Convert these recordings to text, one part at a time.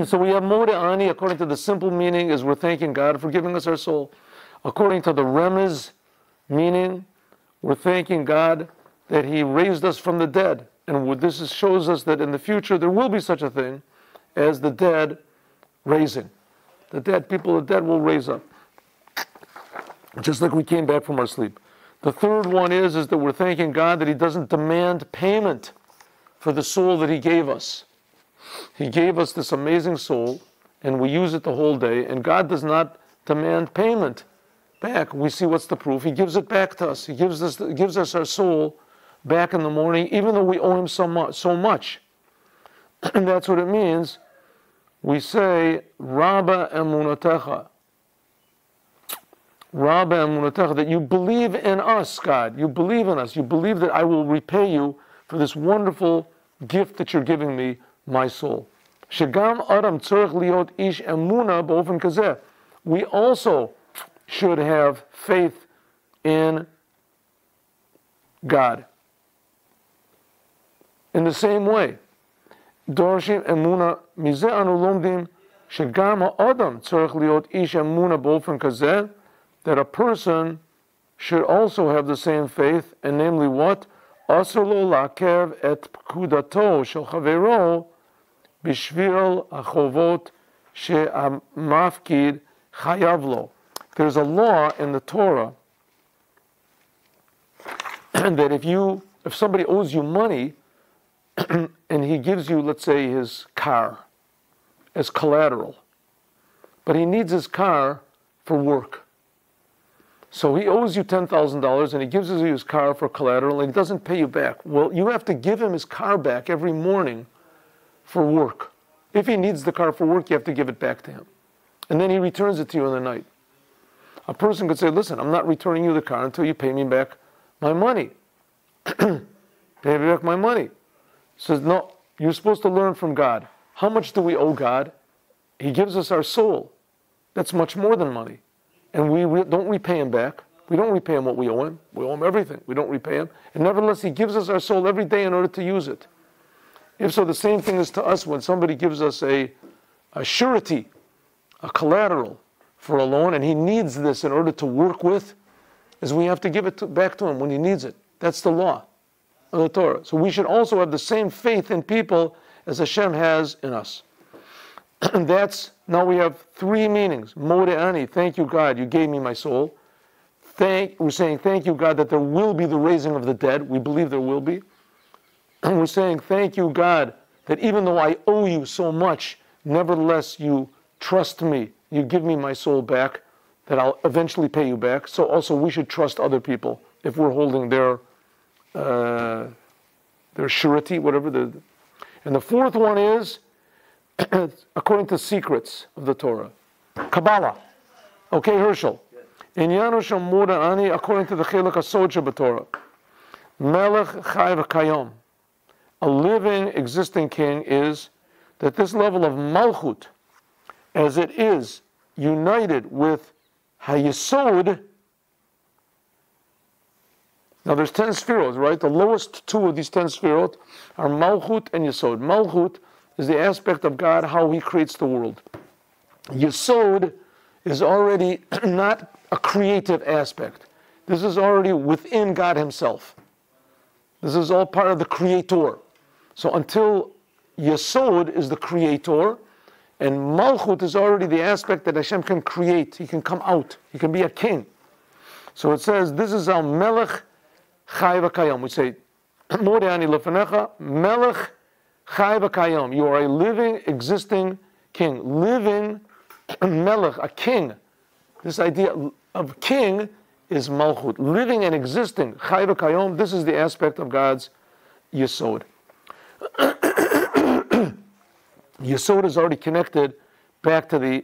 So we have Modeh Ani, according to the simple meaning, is we're thanking God for giving us our soul. According to the Remez meaning, we're thanking God that He raised us from the dead. And this shows us that in the future there will be such a thing as the dead raising. The dead people, the dead will raise up. Just like we came back from our sleep. The third one is that we're thanking God that He doesn't demand payment for the soul that He gave us. He gave us this amazing soul, and we use it the whole day, and God does not demand payment back. We see what's the proof. He gives it back to us. He gives us our soul back in the morning, even though we owe Him so much. And that's what it means. We say, Rabba emunatecha. Rabba emunatecha, that you believe in us, God. You believe in us. You believe that I will repay you for this wonderful gift that you're giving me, my soul. Shegam adam tzorech liot ish emuna b'ofen kazeh. We also should have faith in God. In the same way, Dorshim emuna mizeh anu lomdim shegam ha'adam tzorech liot ish emuna b'ofen kazeh, that a person should also have the same faith, and namely what? Asur lo la'akev et pkudato shel chavero b'shvil hachovot she'amafkid chayav lo. There's a law in the Torah that if somebody owes you money and he gives you, let's say, his car as collateral, but he needs his car for work. So he owes you $10,000 and he gives you his car for collateral and he doesn't pay you back. Well, you have to give him his car back every morning for work. If he needs the car for work, you have to give it back to him. And then he returns it to you in the night. A person could say, listen, I'm not returning you the car until you pay me back my money. Pay me back my money. He says, no, you're supposed to learn from God. How much do we owe God? He gives us our soul. That's much more than money. And we don't repay Him back. We don't repay Him what we owe Him. We owe Him everything. We don't repay Him. And nevertheless, He gives us our soul every day in order to use it. If so, the same thing is to us when somebody gives us a surety, a collateral for a loan, and he needs this in order to work with, is we have to give it back to him when he needs it. That's the law of the Torah. So we should also have the same faith in people as Hashem has in us. And now we have three meanings. Modeh Ani, thank you God, you gave me my soul. We're saying thank you God that there will be the raising of the dead. We believe there will be. And we're saying thank you God that even though I owe you so much, nevertheless you trust me. You give me my soul back, that I'll eventually pay you back. So also we should trust other people if we're holding their surety, whatever. And the fourth one is, according to secrets of the Torah, Kabbalah. Okay, Herschel. In Yanusham Modeh Ani, according to the Chelek HaSod B'Torah, Melech Chai V'Kayom, a living, existing king, is that this level of Malchut, as it is united with Hayesod. Now there's 10 sefirot, right? The lowest two of these 10 sefirot are Malchut and Yesod. Malchut is the aspect of God, how He creates the world. Yesod is already not a creative aspect. This is already within God Himself. This is all part of the Creator. So until Yesod is the Creator, and Malchut is already the aspect that Hashem can create. He can come out. He can be a king. So it says, this is our Melech Chai V'Kayom. We say, Modeh Ani Lefanecha, Melech Chai V'Kayom. You are a living, existing king. Living Melech, a king. This idea of king is Malchut. Living and existing, Chai V'Kayom, this is the aspect of God's Yesod. Yesod is already connected back to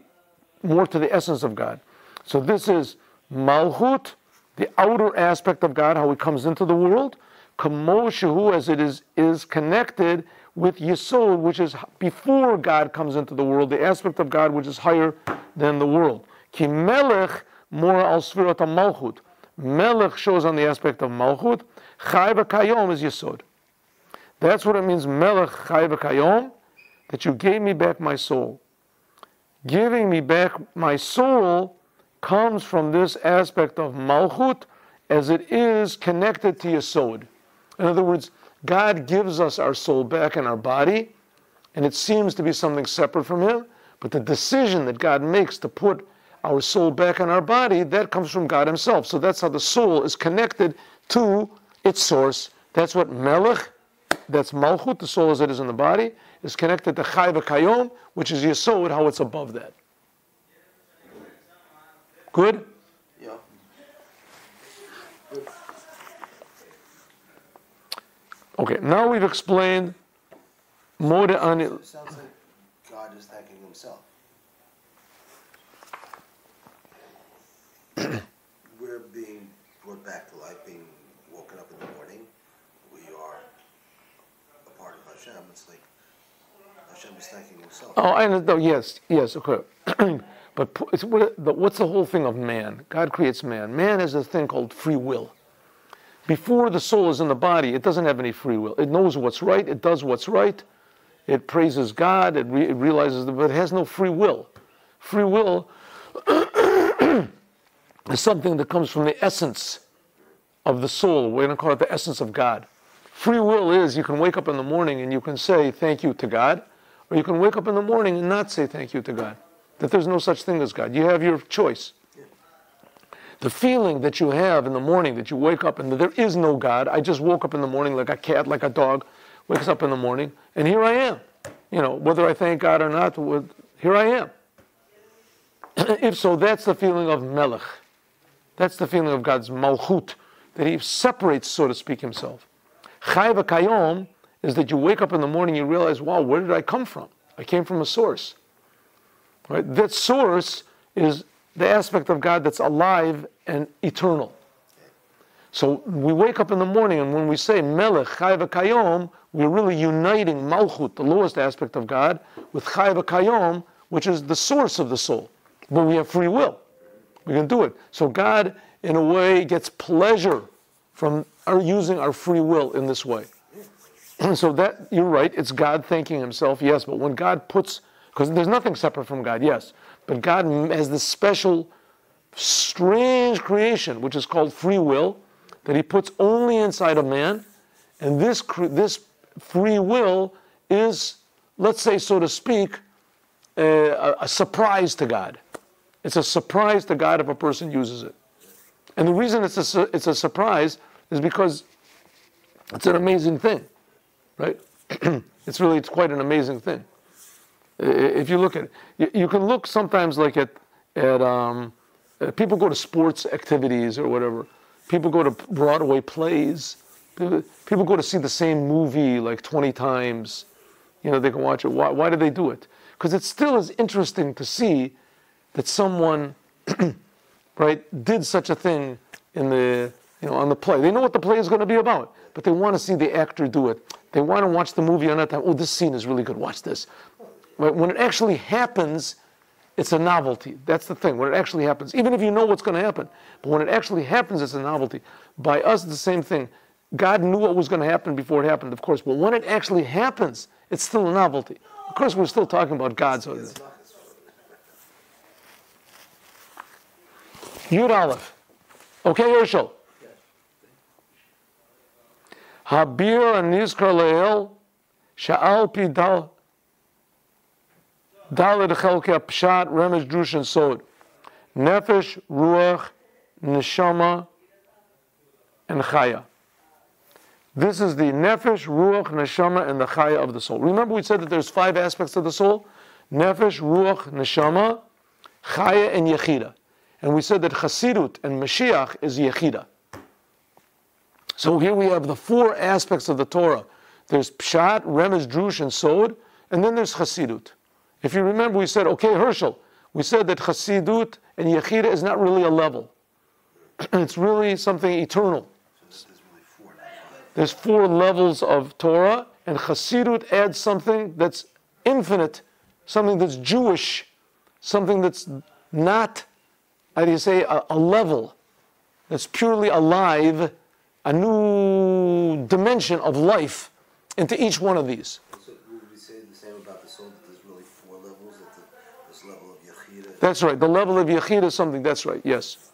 more to the essence of God. So this is Malchut, the outer aspect of God, how He comes into the world. Kamo Shehu, as it is connected with Yesod, which is before God comes into the world, the aspect of God which is higher than the world. Ki Melech more al Sfirat Malchut. Melech shows on the aspect of Malchut. Chai V'Kayom is Yesod. That's what it means, Melech Chai V'Kayom. that you gave me back my soul. Giving me back my soul comes from this aspect of Malchut, as it is connected to Yesod. In other words, God gives us our soul back in our body, and it seems to be something separate from Him, but the decision that God makes to put our soul back in our body, that comes from God Himself. So that's how the soul is connected to its source. That's what Melech, that's Malchut, the soul as it is in the body, is connected to Chai v'Kayom, which is Yesod, how it's above that. Good? Yeah. Okay, now we've explained more than It sounds like God is thanking Himself. We're being brought back to life, being woken up in the morning. We are a part of Hashem. It's like Hashem is thanking Himself. Oh, I know. Yes, okay. But what's the whole thing of man? God creates man. Man has a thing called free will. Before the soul is in the body, it doesn't have any free will. It knows what's right. It does what's right. It praises God. It realizes that, but it has no free will. Free will is something that comes from the essence of the soul. We're going to call it the essence of God. Free will is you can wake up in the morning and you can say thank you to God, or you can wake up in the morning and not say thank you to God. That there's no such thing as God. You have your choice. The feeling that you have in the morning that you wake up and that there is no God. I just woke up in the morning like a cat, like a dog, wakes up in the morning, and here I am. You know, whether I thank God or not, here I am. If so, that's the feeling of Melech. That's the feeling of God's Malchut, that He separates, so to speak, Himself. Chai v'Kayom is that you wake up in the morning, you realize, wow, where did I come from? I came from a source. Right? That source is the aspect of God that's alive and eternal. So we wake up in the morning, and when we say Melech, Chai v'Kayom, we're really uniting Malchut, the lowest aspect of God, with Chai v'Kayom, which is the source of the soul. But we have free will. We can do it. So God, in a way, gets pleasure from our using our free will in this way. So that, you're right, it's God thanking Himself, yes, but when God puts, because there's nothing separate from God, yes, but God has this special, strange creation, which is called free will, that He puts only inside of man, and this free will is, let's say, so to speak, a surprise to God. It's a surprise to God if a person uses it. And the reason it's a surprise is because it's an amazing thing, right? It's quite an amazing thing. If you look at it, you can look sometimes like at people go to sports activities or whatever. People go to Broadway plays. People go to see the same movie like 20 times. You know, they can watch it. Why do they do it? Because it still is interesting to see that someone, right, did such a thing in the, on the play. They know what the play is going to be about, but they want to see the actor do it. They want to watch the movie on that time. Oh, this scene is really good. Watch this. Right? When it actually happens, it's a novelty. That's the thing. When it actually happens, even if you know what's going to happen, but when it actually happens, it's a novelty. By us, it's the same thing. God knew what was going to happen before it happened, of course, but when it actually happens, it's still a novelty. Of course, we're still talking about God. So Yud Aleph. Okay, Herschel. Habir anizkar le'el sha'al pi daled chelke pshat remesh drush and sod nefesh ruach neshama and chaya. This is the nefesh, ruach, neshama, and the chaya of the soul. Remember we said that there's 5 aspects of the soul? Nefesh, ruach, neshama, chaya, and yechida. And we said that Chassidut and Mashiach is Yechida. So here we have the 4 aspects of the Torah. There's Pshat, Remez, Drush, and Sod, and then there's Chassidut. If you remember, we said, okay, Herschel, we said that Chassidut and Yechida is not really a level. It's really something eternal. There's 4 levels of Torah, and Chassidut adds something that's infinite, something that's Jewish, something that's not, how do you say, a level that's purely alive, a new dimension of life into each one of these. So would we say the same about the soul? That's right. The level of Yechida is something, that's right, yes.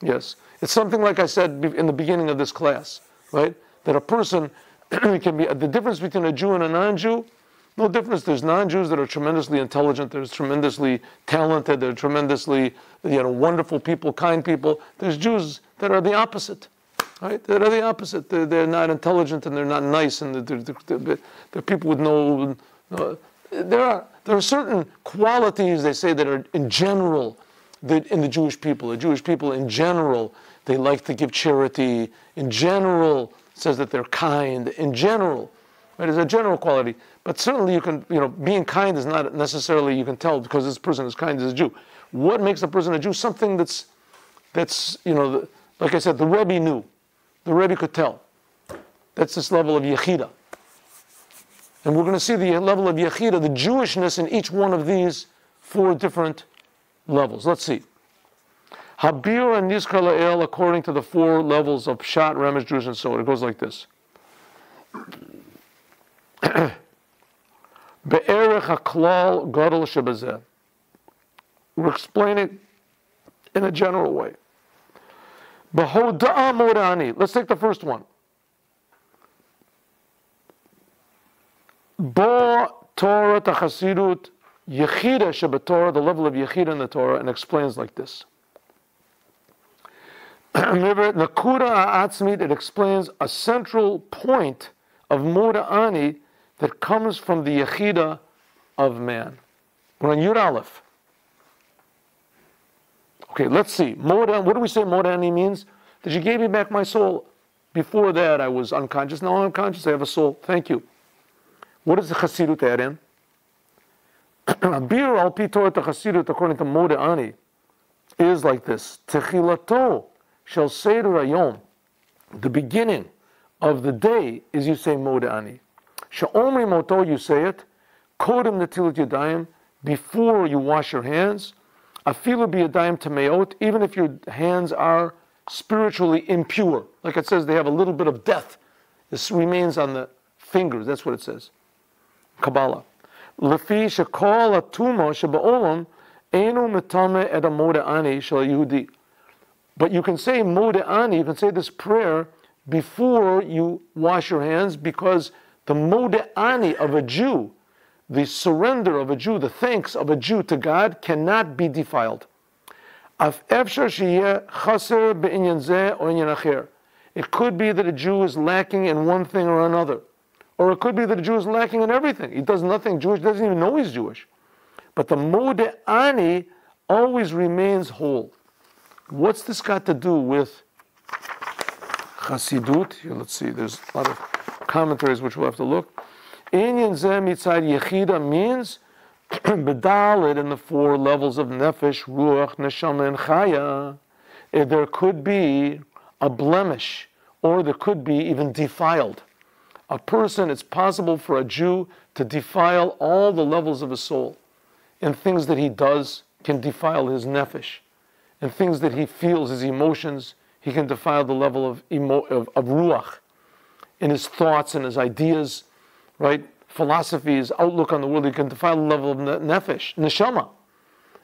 Yes. It's something like I said in the beginning of this class, right? That a person can be, the difference between a Jew and a non-Jew, no difference. There's non-Jews that are tremendously intelligent, there's tremendously talented, they're tremendously, wonderful people, kind people. There's Jews that are the opposite, right? That are the opposite. They're not intelligent and they're not nice, and they're people with no, there are certain qualities, they say, that are in general in the Jewish people. The Jewish people in general, they like to give charity. In general, it says that they're kind. In general, right? It's a general quality. But certainly you can, being kind is not necessarily, you can tell because this person is kind as a Jew. What makes a person a Jew? Something that's like I said, the Rebbe knew. The Rebbe could tell. That's this level of Yechida. And we're going to see the level of Yechida, the Jewishness in each one of these 4 different levels. Let's see. Habir and Nizkar La'el, according to the 4 levels of Pshat, Ramesh, Drush, and so on. It goes like this. Be'erech HaKlal Gadol Shebazeh. We're explaining in a general way. Behoda'a Morani. Let's take the first one. Bo Torah Tachasidut Yechida Shebetorah, the level of Yechida in the Torah, and explains like this. Nakuda Ha'atzmit, it explains a central point of Moda'ani that comes from the Yechida of man. We're on Yud Aleph. Okay, let's see. What do we say Moda'ani means? That you gave me back my soul. Before that I was unconscious. Now I'm conscious, I have a soul. Thank you. What does the Chassidut add in? Abir al pi Torah Chassidut, according to Moda'ani, is like this. Techilato shel seder hayom. The beginning of the day is, you say Moda'ani. She'omri moto, you say it. Kodem netilat yadayim, before you wash your hands. Afilu biyadayim tameot, even if your hands are spiritually impure. Like it says, they have a little bit of death. This remains on the fingers. That's what it says. Kabbalah. Lefi shekol atuma sheba'olam enu metame et moda'ani shel Yehudi. But you can say Moda'ani, you can say this prayer before you wash your hands, because the Moda'ani of a Jew, the surrender of a Jew, the thanks of a Jew to God, cannot be defiled. It could be that a Jew is lacking in one thing or another. Or it could be that a Jew is lacking in everything. He does nothing Jewish, doesn't even know he's Jewish. But the Moda'ani always remains whole. What's this got to do with Chassidut? Here, let's see, there's a lot of commentaries which we'll have to look. Inyan Zeh Mitzad Yechida means Bedalit in the 4 levels of Nefesh, Ruach, Neshama, and Chaya. There could be a blemish, or there could be even defiled. A person, it's possible for a Jew to defile all the levels of his soul. And things that he does can defile his Nefesh. And things that he feels, his emotions, he can defile the level of Ruach. In his thoughts and his ideas, right? Philosophy, his outlook on the world, he can defile the level of Nefesh, Neshama.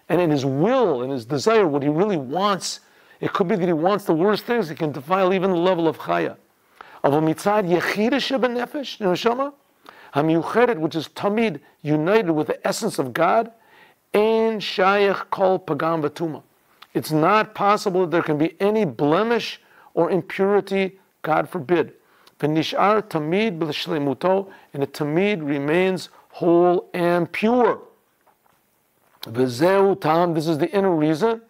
And in his will, in his desire, what he really wants, it could be that he wants the worst things, he can defile even the level of Chaya. Of a mitzad yechida sheben nefesh, neshama, hamiyuchedet, which is tamid, united with the essence of God, ein shayach kol pagam v'tuma. It's not possible that there can be any blemish or impurity, God forbid. V'nishar tamid b'shleimuto, and the tamid remains whole and pure. V'zeu tam, this is the inner reason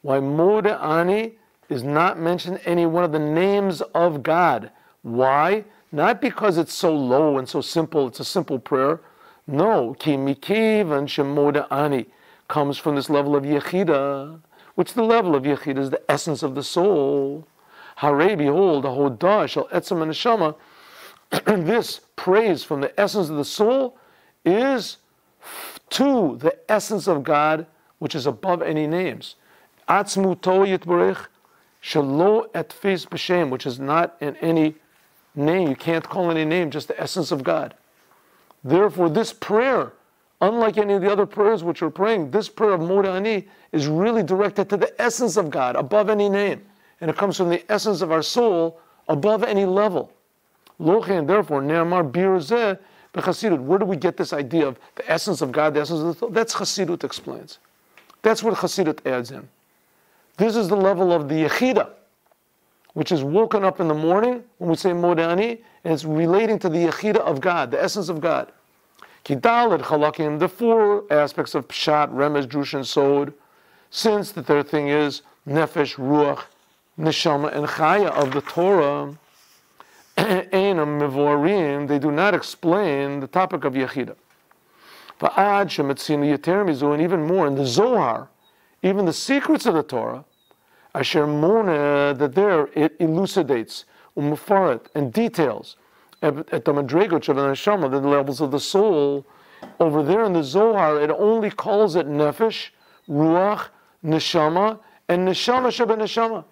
why Moda'ani is not mentioned any one of the names of God. Why? Not because it's so low and so simple, it's a simple prayer. No, ki mikivan shemoda'ani comes from this level of Yechida, which the level of Yechida is the essence of the soul. Hare, behold, ahodah shel etzem neshama, this praise from the essence of the soul is to the essence of God, which is above any names. Atzmuto yitbarech shelo etfis b'shem, which is not in any name. You can't call any name, just the essence of God. Therefore, this prayer Unlike any of the other prayers which we're praying, this prayer of Modeh Ani is really directed to the essence of God, above any name. And it comes from the essence of our soul, above any level. Lochen, therefore, Ne'amar Bir Zeh b'Chasidut. Where do we get this idea of the essence of God, the essence of the soul? That's Chasidut explains. That's what Chasidut adds in. This is the level of the Yechida, which is woken up in the morning when we say Modeh Ani, and it's relating to the Yechida of God, the essence of God. Ki Dalet Chalakim, the four aspects of Pshat, Remez, Drush, and Sod, since the third thing is Nefesh, Ruach, Neshama, and Chaya of the Torah, Einam Mevorim, they do not explain the topic of Yechida. Va'ad Shemetzin Yeter Mizu, and even more in the Zohar, even the secrets of the Torah, Asher Mona, that there it elucidates, Umufaret, and details, at the Madregot of the Neshama, the levels of the soul. Over there in the Zohar, it only calls it Nefesh, Ruach, Neshama, and Neshama Sheba Neshama.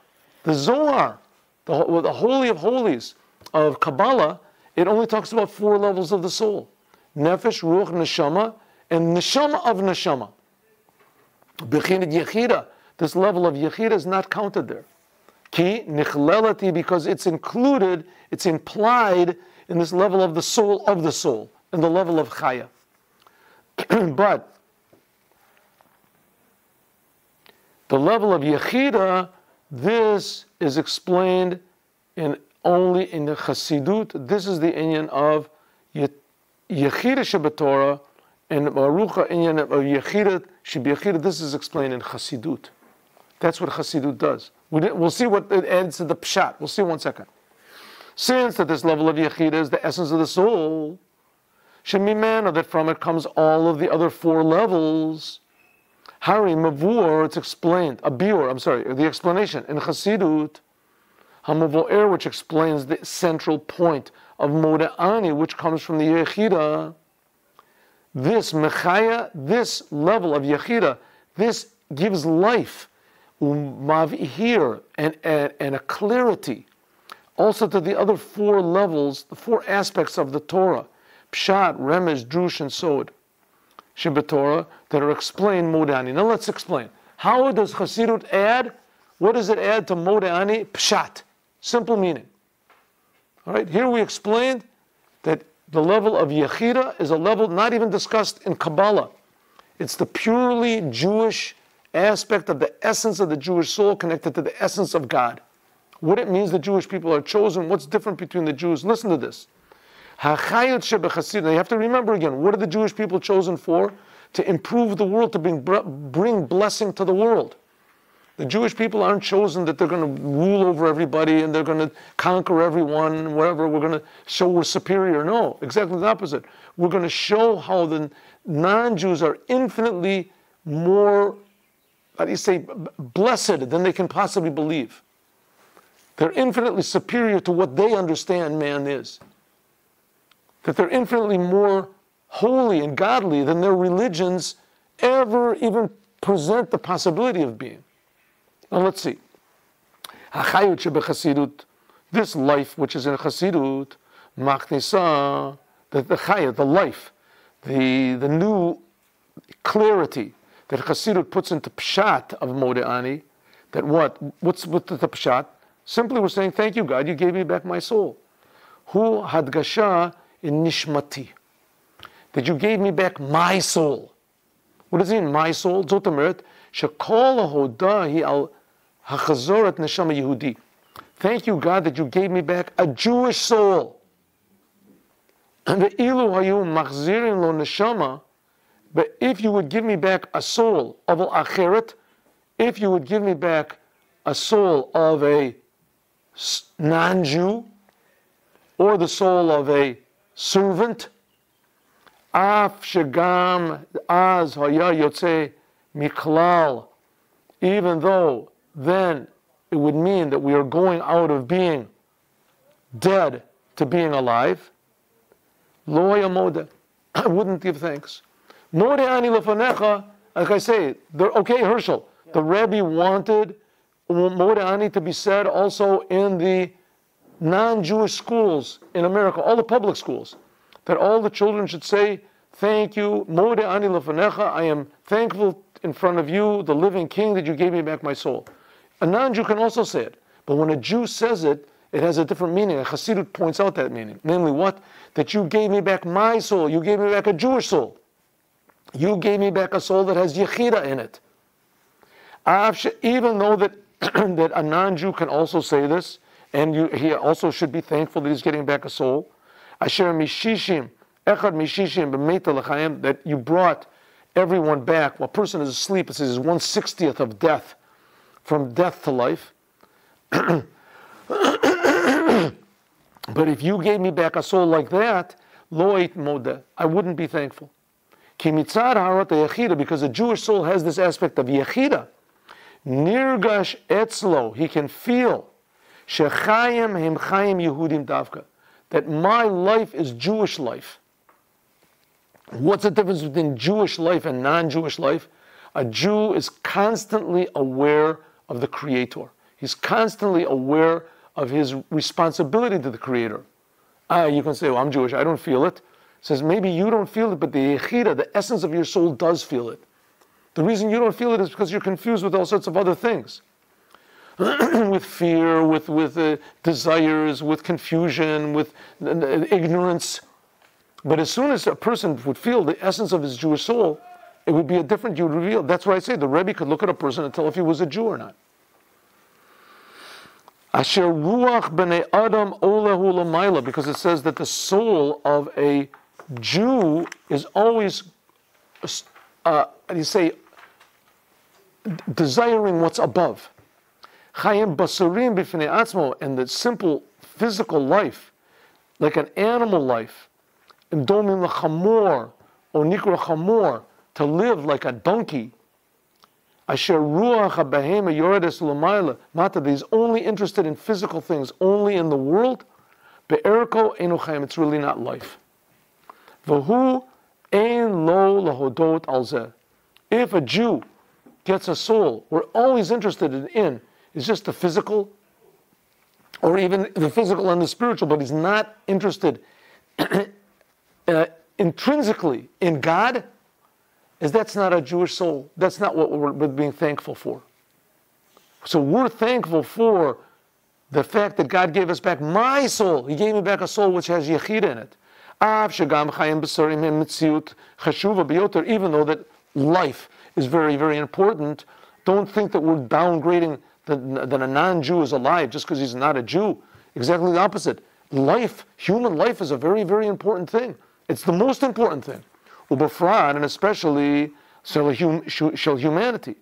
The Zohar, the Holy of Holies of Kabbalah, it only talks about four levels of the soul. Nefesh, Ruach, Neshama, and Neshama of Neshama. Bechinat Yechida, this level of Yechida is not counted there. Ki Nichlelati, because it's included, it's implied in this level of the soul, in the level of Chaya. But the level of Yechida, this is explained only in the Chasidut. This is the inyan of Yechida Shabbatorah, and Barucha inyan of Yechida Shebiyechida. This is explained in Chasidut. That's what Chasidut does. We'll see what it adds to the Pshat. We'll see in 1 second. Since at this level of Yechida is the essence of the soul, Shemimana, that from it comes all of the other four levels. Hari Mavur, it's explained. The explanation in Chasidut, Hamavoer, which explains the central point of Modeh Ani, which comes from the Yechida. This Mechaya, this level of Yechida, this gives life, Mavihir, and a clarity, also to the other four levels, the four aspects of the Torah, Pshat, Remez, Drush, and Sod, Shabbatorah, that are explained Modeh Ani. Now let's explain. How does Chasidut add? What does it add to Modeh Ani? Pshat. Simple meaning. All right, here we explained that the level of Yechida is a level not even discussed in Kabbalah. It's the purely Jewish aspect of the essence of the Jewish soul connected to the essence of God. What it means the Jewish people are chosen, what's different between the Jews. Listen to this. Now you have to remember again, what are the Jewish people chosen for? To improve the world, to bring blessing to the world. The Jewish people aren't chosen that they're going to rule over everybody and they're going to conquer everyone, whatever, we're going to show we're superior. No, exactly the opposite. We're going to show how the non-Jews are infinitely more, blessed than they can possibly believe. They're infinitely superior to what they understand man is. That they're infinitely more holy and godly than their religions ever even present the possibility of being. Now let's see. This life which is in Chasidut, Machnisa, the Chayat, the life, the new clarity that Chasidut puts into Pshat of Modeh Ani, that what's the Pshat? Simply we're saying, thank you God, you gave me back my soul. Hu hadgasha in nishmati. That you gave me back my soul. What does it mean, my soul? Zotameret, shekol ahoda hi al hachazorat neshama Yehudi. Thank you God that you gave me back a Jewish soul. And the ilu hayu machzirin lo neshama, but if you would give me back a soul of al acheret, if you would give me back a soul of a non-Jew, or the soul of a servant, af shegam az haya yotze miklal, even though then it would mean that we are going out of being dead to being alive, lo yamoda, I wouldn't give thanks. Modeh Ani lefanecha, like I say, okay, Herschel, the Rebbe wanted Modeh Ani to be said also in the non-Jewish schools in America, all the public schools, that all the children should say, thank you. Modeh ani lefanecha. I am thankful in front of you, the living King, that you gave me back my soul. A non-Jew can also say it. But when a Jew says it, it has a different meaning. And Chassidut points out that meaning. Namely what? That you gave me back my soul. You gave me back a Jewish soul. You gave me back a soul that has Yechida in it. Even though that, that a non-Jew can also say this, and he also should be thankful that he's getting back a soul. Asher mishishim, echad mishishim b'meita l'chaim, that you brought everyone back. While a person is asleep, it says 1/60th of death, from death to life. But if you gave me back a soul like that, lo eit modeh, I wouldn't be thankful. Ki mitzad harat yechida, because a Jewish soul has this aspect of yechida. Nirgash etzlo, he can feel shechayim him chayim Yehudim davka, that my life is Jewish life. What's the difference between Jewish life and non-Jewish life? A Jew is constantly aware of the Creator. He's constantly aware of his responsibility to the Creator. You can say, well, I'm Jewish, I don't feel it. It says, maybe you don't feel it, but the yechida, the essence of your soul, does feel it. The reason you don't feel it is because you're confused with all sorts of other things. With fear, with desires, with confusion, with ignorance. But as soon as a person would feel the essence of his Jewish soul, it would be a different, you would reveal. That's why I say the Rebbe could look at a person and tell if he was a Jew or not. Asher ruach b'nei adam olahu l'mayla, because it says that the soul of a Jew is always, desiring what's above. Chayim basarim b'fnei atzmo, and the simple physical life, like an animal life, and domim l'chamor, or nikra chamor, to live like a donkey. Asher ruach ha-behema yoredes l'mayla, mata, that he's only interested in physical things, only in the world. Be'erko enu chayim, it's really not life. V'hu ein lo lahodot al zeh. If a Jew gets a soul we're always interested in is just the physical, or even the physical and the spiritual, but he's not interested intrinsically in God, is that's not a Jewish soul. That's not what we're being thankful for. So we're thankful for the fact that God gave us back my soul. He gave me back a soul which has yechida in it. Even though that life is very, very important, don't think that we're downgrading that a non-Jew is alive just because he's not a Jew. Exactly the opposite. Life, human life, is a very, very important thing. It's the most important thing. Ubefrad, and especially shall humanity.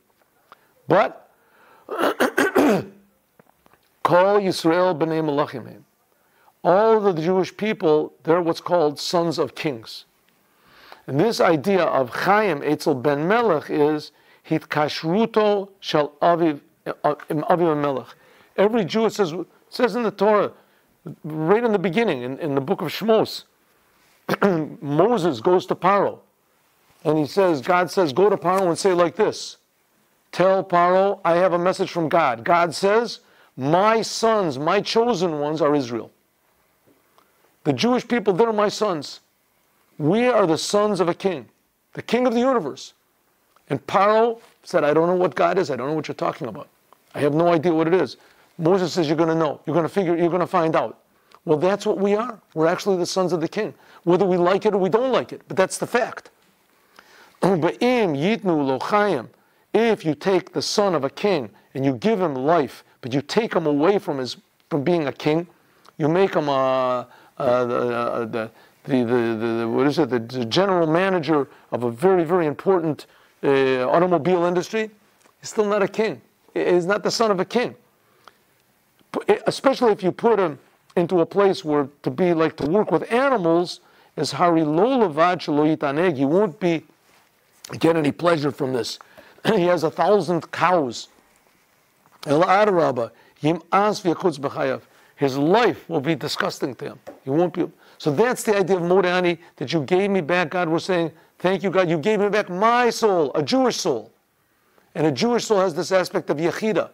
But Kol Yisrael b'nei Melachim. All the Jewish people, they're what's called sons of kings. And this idea of Chaim Eitzel ben Melech is hitkashruto shel aviv melech. Every Jew, it says in the Torah, right in the beginning, in the book of Shmos, Moses goes to Paro, and he says, God says, go to Paro and say like this, tell Paro, I have a message from God. God says, my sons, my chosen ones are Israel. The Jewish people, they're my sons. We are the sons of a king, the king of the universe. And Paro said, I don't know what God is. I don't know what you're talking about. I have no idea what it is. Moses says, you're going to know. You're going to find out. Well, that's what we are. We're actually the sons of the king. Whether we like it or we don't like it. But that's the fact. If you take the son of a king and you give him life, but you take him away from being a king, you make him the general manager of a very, very important automobile industry, he's still not a king. He's not the son of a king. Especially if you put him into a place where to work with animals is hari lo levad shelo yitaneg. He won't get any pleasure from this. He has 1,000 cows. El adarabba yim'as v'yachutz b'chayav. His life will be disgusting to him. He won't be. So that's the idea of Modeh Ani, that you gave me back. God was saying, thank you, God. You gave me back my soul, a Jewish soul. And a Jewish soul has this aspect of Yechida.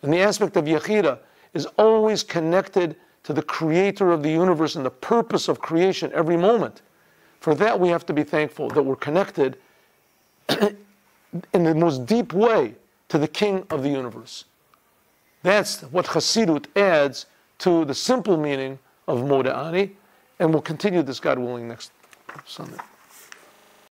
And the aspect of Yechida is always connected to the creator of the universe and the purpose of creation every moment. For that we have to be thankful that we're connected in the most deep way to the King of the universe. That's what Chassidut adds to the simple meaning of Modeh Ani, and we'll continue this, God willing, next Sunday.